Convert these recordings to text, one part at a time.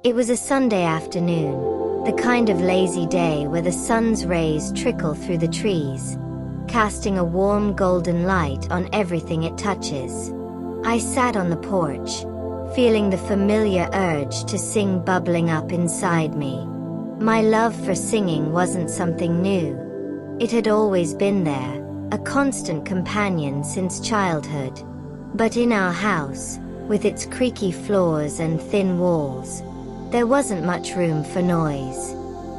It was a Sunday afternoon, the kind of lazy day where the sun's rays trickle through the trees, casting a warm golden light on everything it touches. I sat on the porch, feeling the familiar urge to sing bubbling up inside me. My love for singing wasn't something new. It had always been there, a constant companion since childhood. But in our house, with its creaky floors and thin walls, there wasn't much room for noise.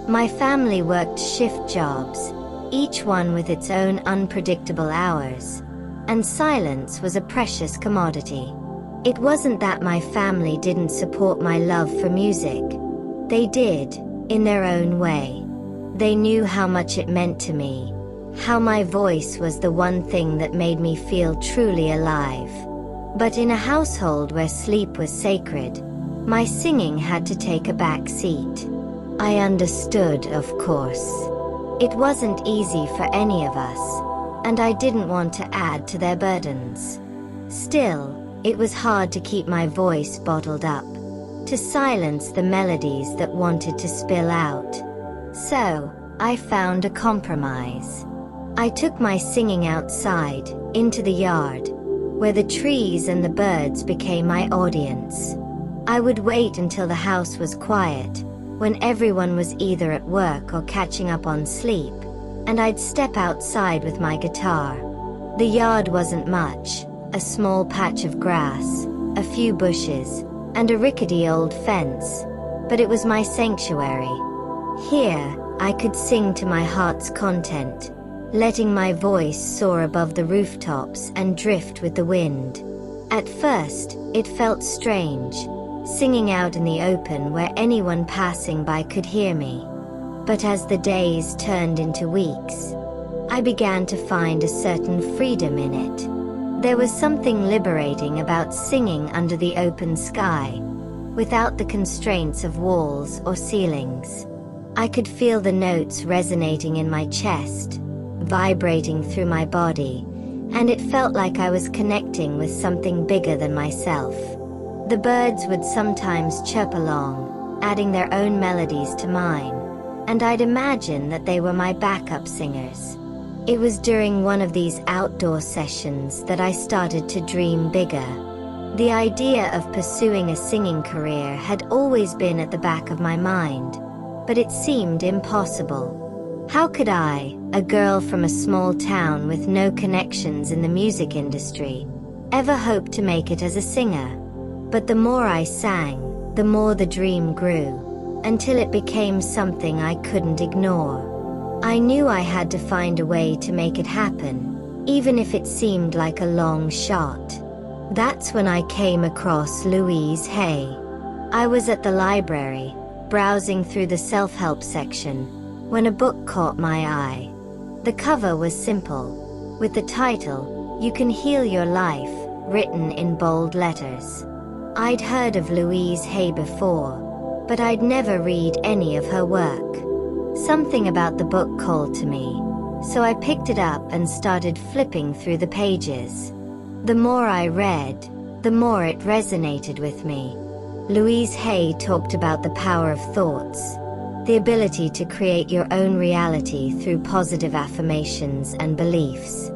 My family worked shift jobs, each one with its own unpredictable hours, and silence was a precious commodity. It wasn't that my family didn't support my love for music. They did, in their own way. They knew how much it meant to me, how my voice was the one thing that made me feel truly alive. But in a household where sleep was sacred, my singing had to take a back seat. I understood, of course. It wasn't easy for any of us, and I didn't want to add to their burdens. Still, it was hard to keep my voice bottled up, to silence the melodies that wanted to spill out. So, I found a compromise. I took my singing outside, into the yard, where the trees and the birds became my audience. I would wait until the house was quiet, when everyone was either at work or catching up on sleep, and I'd step outside with my guitar. The yard wasn't much, a small patch of grass, a few bushes, and a rickety old fence, but it was my sanctuary. Here, I could sing to my heart's content, letting my voice soar above the rooftops and drift with the wind. At first, it felt strange, singing out in the open where anyone passing by could hear me. But as the days turned into weeks, I began to find a certain freedom in it. There was something liberating about singing under the open sky, without the constraints of walls or ceilings. I could feel the notes resonating in my chest, vibrating through my body, and it felt like I was connecting with something bigger than myself. The birds would sometimes chirp along, adding their own melodies to mine, and I'd imagine that they were my backup singers. It was during one of these outdoor sessions that I started to dream bigger. The idea of pursuing a singing career had always been at the back of my mind, but it seemed impossible. How could I, a girl from a small town with no connections in the music industry, ever hope to make it as a singer? But the more I sang, the more the dream grew, until it became something I couldn't ignore. I knew I had to find a way to make it happen, even if it seemed like a long shot. That's when I came across Louise Hay. I was at the library, browsing through the self-help section, when a book caught my eye. The cover was simple, with the title, "You Can Heal Your Life," written in bold letters. I'd heard of Louise Hay before, but I'd never read any of her work. Something about the book called to me, so I picked it up and started flipping through the pages. The more I read, the more it resonated with me. Louise Hay talked about the power of thoughts, the ability to create your own reality through positive affirmations and beliefs.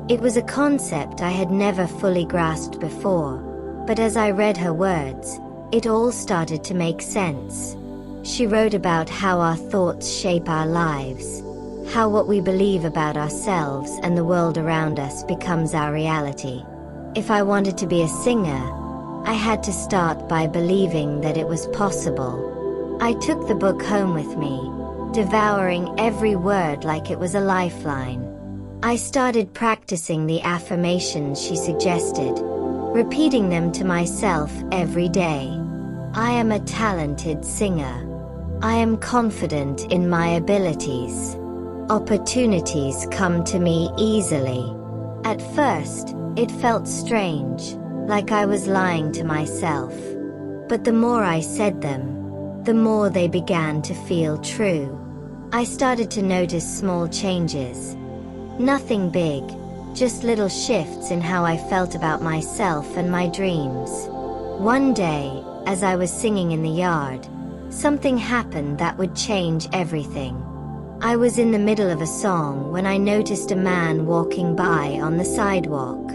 It was a concept I had never fully grasped before, but as I read her words, it all started to make sense. She wrote about how our thoughts shape our lives, how what we believe about ourselves and the world around us becomes our reality. If I wanted to be a singer, I had to start by believing that it was possible. I took the book home with me, devouring every word like it was a lifeline. I started practicing the affirmations she suggested, repeating them to myself every day. I am a talented singer. I am confident in my abilities. Opportunities come to me easily. At first, it felt strange, like I was lying to myself. But the more I said them, the more they began to feel true. I started to notice small changes. Nothing big, just little shifts in how I felt about myself and my dreams. One day, as I was singing in the yard, something happened that would change everything. I was in the middle of a song when I noticed a man walking by on the sidewalk.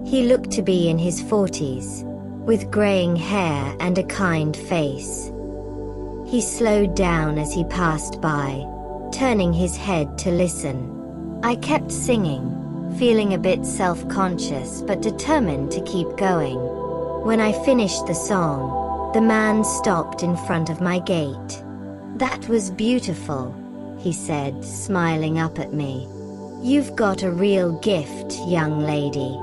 He looked to be in his 40s, with graying hair and a kind face. He slowed down as he passed by, turning his head to listen. I kept singing, feeling a bit self-conscious but determined to keep going. When I finished the song, the man stopped in front of my gate. "That was beautiful," he said, smiling up at me. "You've got a real gift, young lady."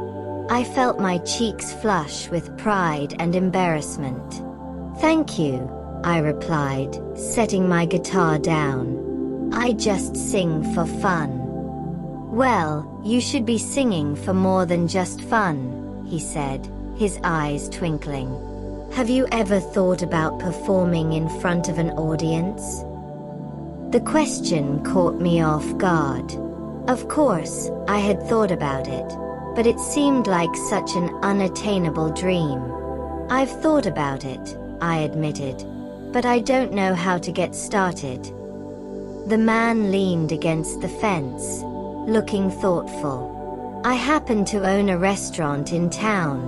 I felt my cheeks flush with pride and embarrassment. "Thank you," I replied, setting my guitar down. "I just sing for fun." "Well, you should be singing for more than just fun," he said, his eyes twinkling. "Have you ever thought about performing in front of an audience?" The question caught me off guard. Of course, I had thought about it, but it seemed like such an unattainable dream. "I've thought about it," I admitted, "but I don't know how to get started." The man leaned against the fence, looking thoughtful. "I happen to own a restaurant in town,"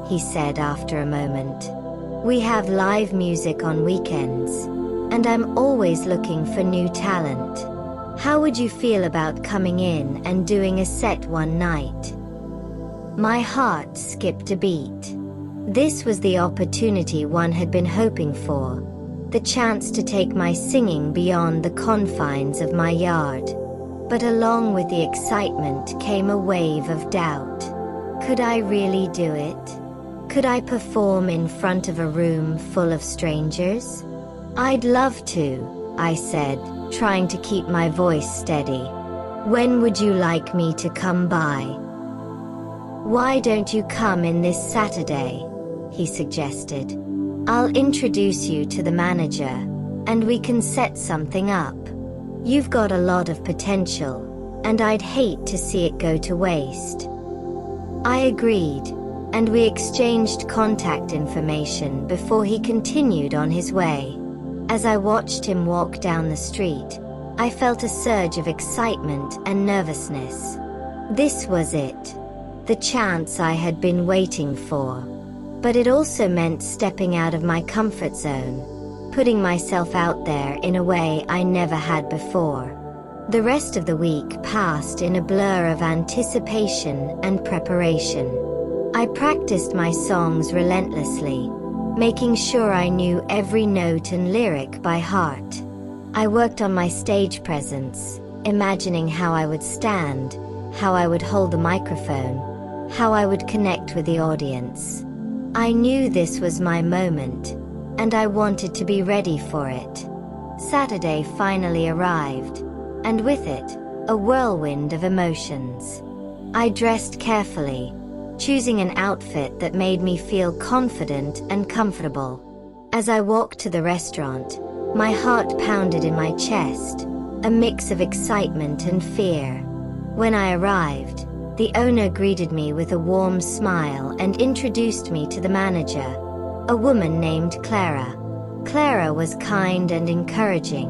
he said after a moment. "We have live music on weekends, and I'm always looking for new talent. How would you feel about coming in and doing a set one night?" My heart skipped a beat. This was the opportunity one had been hoping for, the chance to take my singing beyond the confines of my yard. But along with the excitement came a wave of doubt. Could I really do it? Could I perform in front of a room full of strangers? "I'd love to," I said, trying to keep my voice steady. "When would you like me to come by?" "Why don't you come in this Saturday?" he suggested. "I'll introduce you to the manager, and we can set something up. You've got a lot of potential, and I'd hate to see it go to waste." I agreed, and we exchanged contact information before he continued on his way. As I watched him walk down the street, I felt a surge of excitement and nervousness. This was it, the chance I had been waiting for. But it also meant stepping out of my comfort zone, putting myself out there in a way I never had before. The rest of the week passed in a blur of anticipation and preparation. I practiced my songs relentlessly, making sure I knew every note and lyric by heart. I worked on my stage presence, imagining how I would stand, how I would hold the microphone, how I would connect with the audience. I knew this was my moment, and I wanted to be ready for it. Saturday finally arrived, and with it, a whirlwind of emotions. I dressed carefully, choosing an outfit that made me feel confident and comfortable. As I walked to the restaurant, my heart pounded in my chest, a mix of excitement and fear. When I arrived, the owner greeted me with a warm smile and introduced me to the manager, a woman named Clara. Clara was kind and encouraging,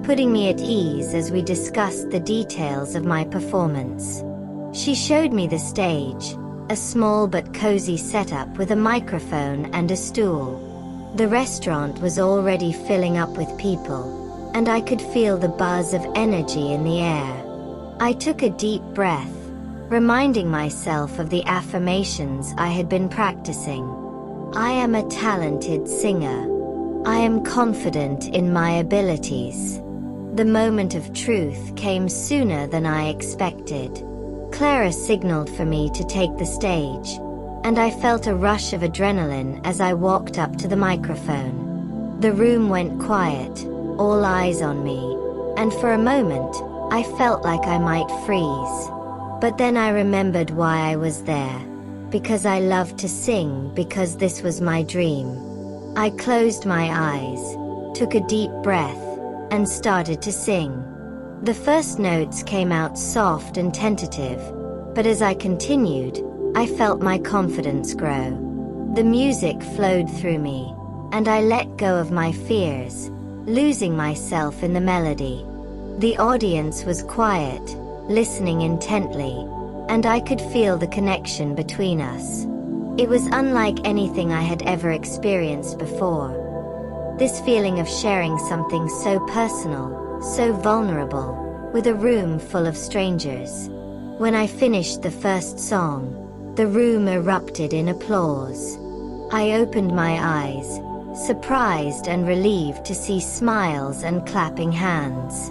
putting me at ease as we discussed the details of my performance. She showed me the stage, a small but cozy setup with a microphone and a stool. The restaurant was already filling up with people, and I could feel the buzz of energy in the air. I took a deep breath, reminding myself of the affirmations I had been practicing. I am a talented singer. I am confident in my abilities. The moment of truth came sooner than I expected. Clara signaled for me to take the stage, and I felt a rush of adrenaline as I walked up to the microphone. The room went quiet, all eyes on me, and for a moment, I felt like I might freeze. But then I remembered why I was there. Because I loved to sing, because this was my dream. I closed my eyes, took a deep breath, and started to sing. The first notes came out soft and tentative, but as I continued, I felt my confidence grow. The music flowed through me, and I let go of my fears, losing myself in the melody. The audience was quiet, listening intently, and I could feel the connection between us. It was unlike anything I had ever experienced before. This feeling of sharing something so personal, so vulnerable, with a room full of strangers. When I finished the first song, the room erupted in applause. I opened my eyes, surprised and relieved to see smiles and clapping hands.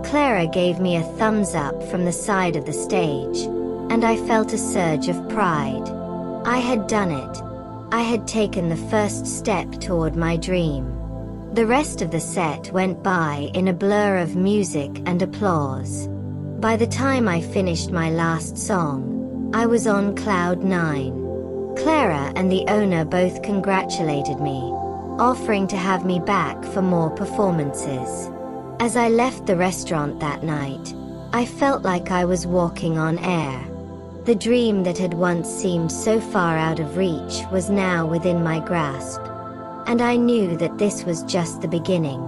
Clara gave me a thumbs up from the side of the stage, and I felt a surge of pride. I had done it. I had taken the first step toward my dream. The rest of the set went by in a blur of music and applause. By the time I finished my last song, I was on cloud 9. Clara and the owner both congratulated me, offering to have me back for more performances. As I left the restaurant that night, I felt like I was walking on air. The dream that had once seemed so far out of reach was now within my grasp. And I knew that this was just the beginning.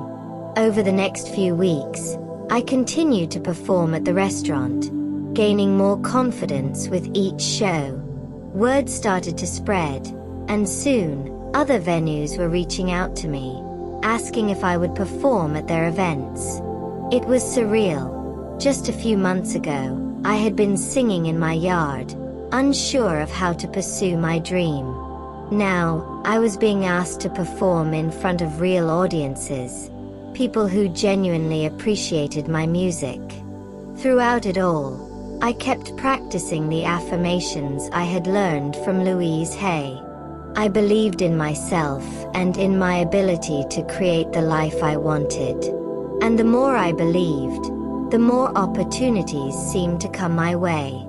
Over the next few weeks, I continued to perform at the restaurant, gaining more confidence with each show. Word started to spread, and soon, other venues were reaching out to me, asking if I would perform at their events. It was surreal. Just a few months ago, I had been singing in my yard, unsure of how to pursue my dream. Now, I was being asked to perform in front of real audiences, people who genuinely appreciated my music. Throughout it all, I kept practicing the affirmations I had learned from Louise Hay. I believed in myself and in my ability to create the life I wanted. And the more I believed, the more opportunities seemed to come my way.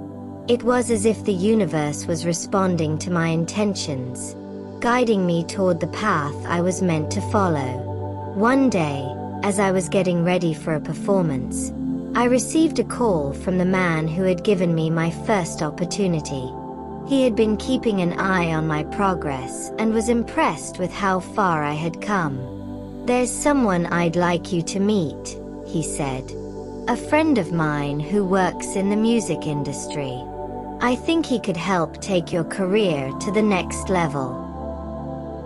It was as if the universe was responding to my intentions, guiding me toward the path I was meant to follow. One day, as I was getting ready for a performance, I received a call from the man who had given me my first opportunity. He had been keeping an eye on my progress and was impressed with how far I had come. "There's someone I'd like you to meet," he said. "A friend of mine who works in the music industry. I think he could help take your career to the next level."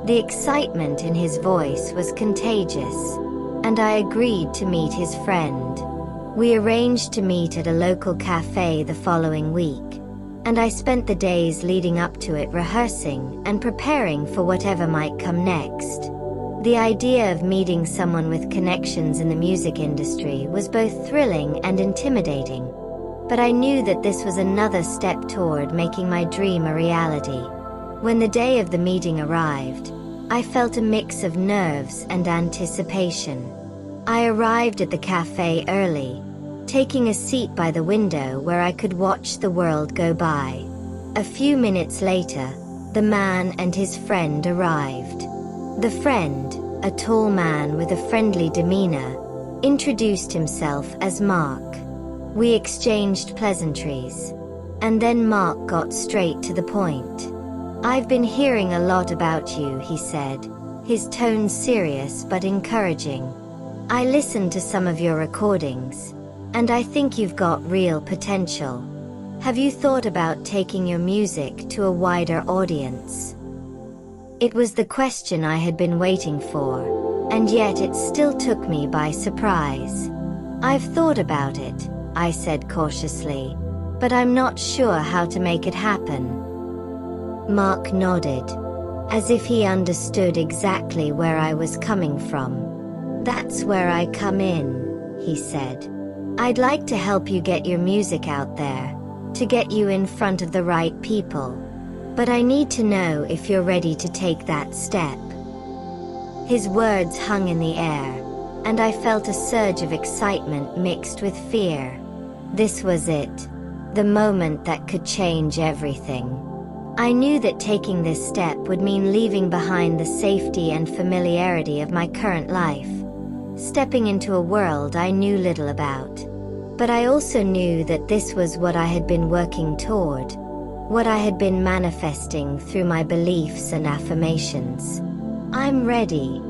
The excitement in his voice was contagious, and I agreed to meet his friend. We arranged to meet at a local cafe the following week, and I spent the days leading up to it rehearsing and preparing for whatever might come next. The idea of meeting someone with connections in the music industry was both thrilling and intimidating, but I knew that this was another step toward making my dream a reality. When the day of the meeting arrived, I felt a mix of nerves and anticipation. I arrived at the cafe early, taking a seat by the window where I could watch the world go by. A few minutes later, the man and his friend arrived. The friend, a tall man with a friendly demeanor, introduced himself as Mark. We exchanged pleasantries, and then Mark got straight to the point. "I've been hearing a lot about you," he said, his tone serious but encouraging. "I listened to some of your recordings, and I think you've got real potential. Have you thought about taking your music to a wider audience?" It was the question I had been waiting for, and yet it still took me by surprise. "I've thought about it," I said cautiously, "but I'm not sure how to make it happen." Mark nodded, as if he understood exactly where I was coming from. "That's where I come in," he said. "I'd like to help you get your music out there, to get you in front of the right people. But I need to know if you're ready to take that step." His words hung in the air, and I felt a surge of excitement mixed with fear. This was it, the moment that could change everything. I knew that taking this step would mean leaving behind the safety and familiarity of my current life, stepping into a world I knew little about. But I also knew that this was what I had been working toward, what I had been manifesting through my beliefs and affirmations. "I'm ready,"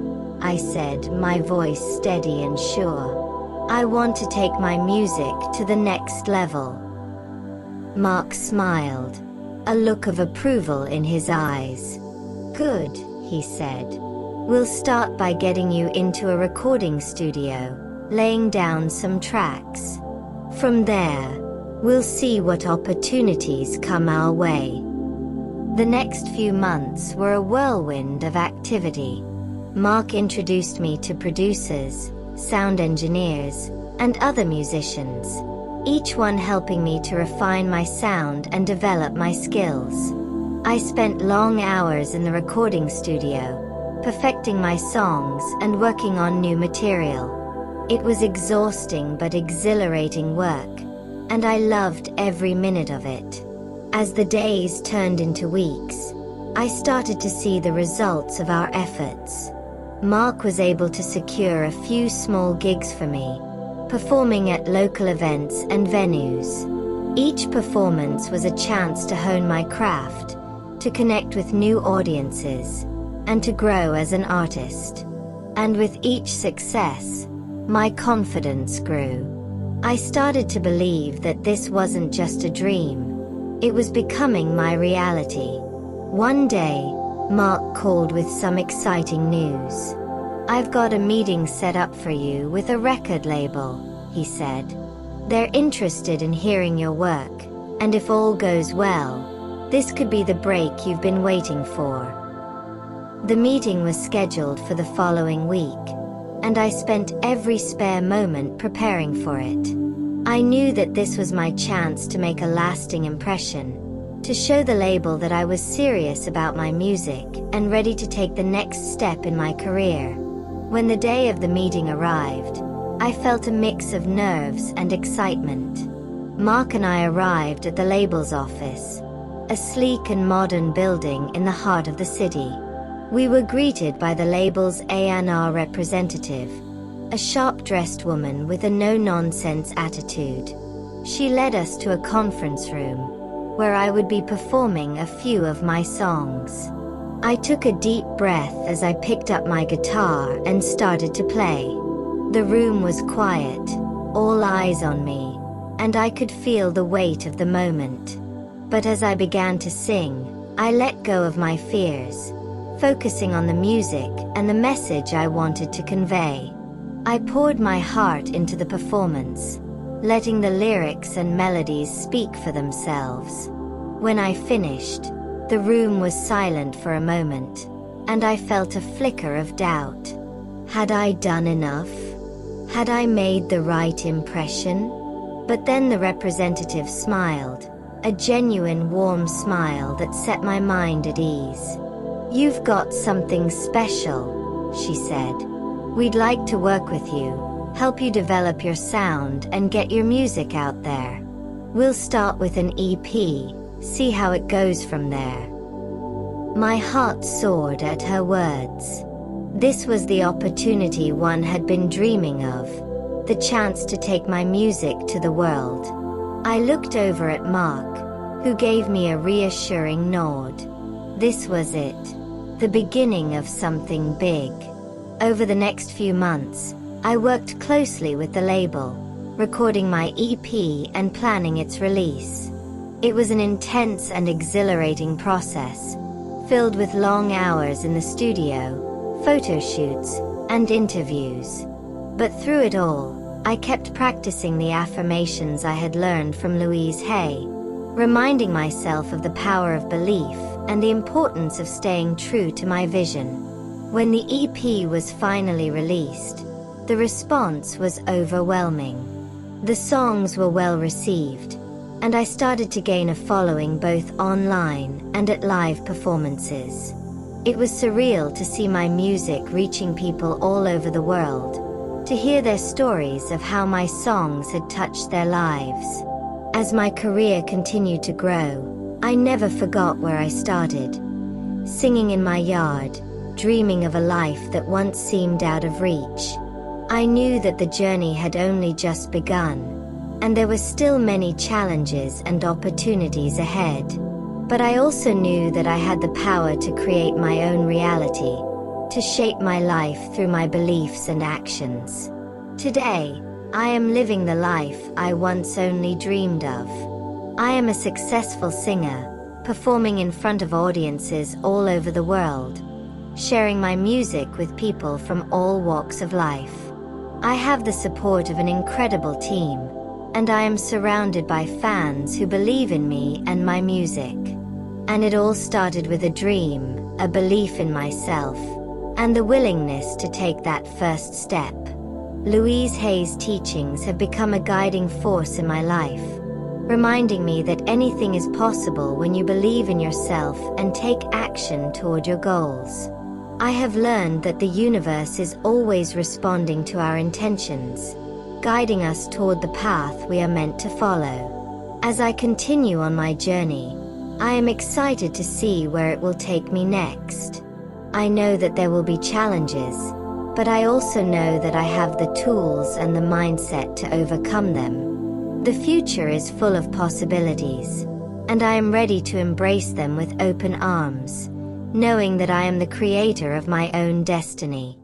I said, my voice steady and sure. "I want to take my music to the next level." Mark smiled, a look of approval in his eyes. "Good," he said. "We'll start by getting you into a recording studio, laying down some tracks. From there, we'll see what opportunities come our way." The next few months were a whirlwind of activity. Mark introduced me to producers, sound engineers, and other musicians, each one helping me to refine my sound and develop my skills. I spent long hours in the recording studio, perfecting my songs and working on new material. It was exhausting but exhilarating work, and I loved every minute of it. As the days turned into weeks, I started to see the results of our efforts. Mark was able to secure a few small gigs for me, performing at local events and venues. Each performance was a chance to hone my craft, to connect with new audiences, and to grow as an artist. And with each success, my confidence grew. I started to believe that this wasn't just a dream. It was becoming my reality. One day, Mark called with some exciting news. "I've got a meeting set up for you with a record label," he said. "They're interested in hearing your work, and if all goes well, this could be the break you've been waiting for." The meeting was scheduled for the following week, and I spent every spare moment preparing for it. I knew that this was my chance to make a lasting impression, to show the label that I was serious about my music and ready to take the next step in my career. When the day of the meeting arrived, I felt a mix of nerves and excitement. Mark and I arrived at the label's office, a sleek and modern building in the heart of the city. We were greeted by the label's A&R representative, a sharp-dressed woman with a no-nonsense attitude. She led us to a conference room, where I would be performing a few of my songs. I took a deep breath as I picked up my guitar and started to play. The room was quiet, all eyes on me, and I could feel the weight of the moment. But as I began to sing, I let go of my fears, focusing on the music and the message I wanted to convey. I poured my heart into the performance, letting the lyrics and melodies speak for themselves. When I finished, the room was silent for a moment, and I felt a flicker of doubt. Had I done enough? Had I made the right impression? But then the representative smiled, a genuine warm smile that set my mind at ease. "You've got something special," she said. "We'd like to work with you, help you develop your sound and get your music out there. We'll start with an EP, see how it goes from there." My heart soared at her words. This was the opportunity one had been dreaming of, the chance to take my music to the world. I looked over at Mark, who gave me a reassuring nod. This was it, the beginning of something big. Over the next few months, I worked closely with the label, recording my EP and planning its release. It was an intense and exhilarating process, filled with long hours in the studio, photo shoots, and interviews. But through it all, I kept practicing the affirmations I had learned from Louise Hay, reminding myself of the power of belief and the importance of staying true to my vision. When the EP was finally released, the response was overwhelming. The songs were well received, and I started to gain a following both online and at live performances. It was surreal to see my music reaching people all over the world, to hear their stories of how my songs had touched their lives. As my career continued to grow, I never forgot where I started. Singing in my yard, dreaming of a life that once seemed out of reach. I knew that the journey had only just begun, and there were still many challenges and opportunities ahead. But I also knew that I had the power to create my own reality, to shape my life through my beliefs and actions. Today, I am living the life I once only dreamed of. I am a successful singer, performing in front of audiences all over the world, sharing my music with people from all walks of life. I have the support of an incredible team, and I am surrounded by fans who believe in me and my music. And it all started with a dream, a belief in myself, and the willingness to take that first step. Louise Hay's teachings have become a guiding force in my life, reminding me that anything is possible when you believe in yourself and take action toward your goals. I have learned that the universe is always responding to our intentions, guiding us toward the path we are meant to follow. As I continue on my journey, I am excited to see where it will take me next. I know that there will be challenges, but I also know that I have the tools and the mindset to overcome them. The future is full of possibilities, and I am ready to embrace them with open arms, knowing that I am the creator of my own destiny.